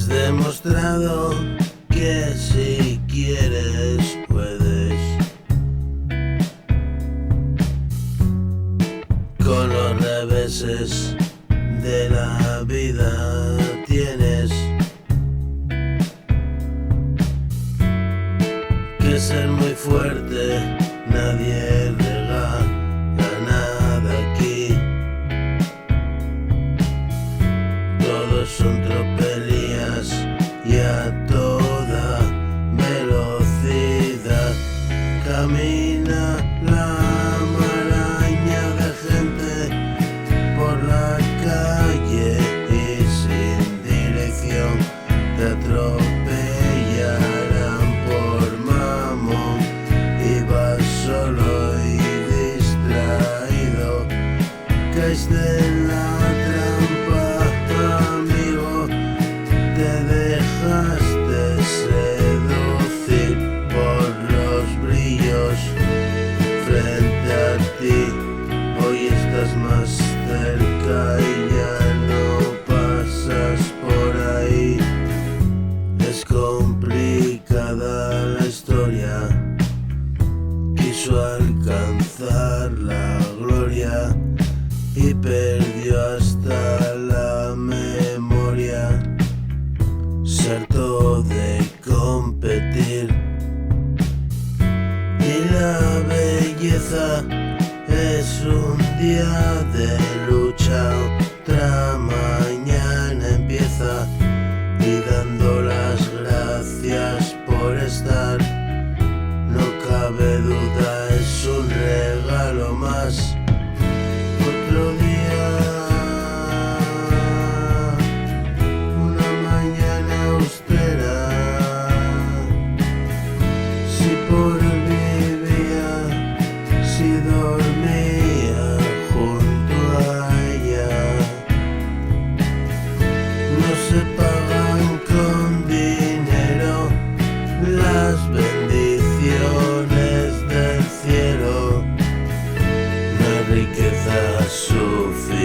Has demostrado que si quieres puedes. Con los reveses de la vida tienes que ser muy fuerte. Nadie regala nada aquí. Todos son tropelías y a toda velocidad camina la maraña de gente por la calle y sin dirección te atropellarán por mamón y vas solo y distraído. Caíste en la trampa, amigo, te dejaste seducir por los brillos frente a ti. Hoy estás más cerca y ya no pasas por ahí. Es complicada la historia, quiso alcanzar la gloria y perdió hasta la memoria. Se hartó de competir y la belleza es un día de lucha. Otra mañana empieza y dando las gracias por estar. No cabe duda, es un regalo más. Otro día, una mañana austera. Si por él vivía, si dormía junto a ella. No se pagan con dinero las bendiciones del cielo. No hay riqueza suficiente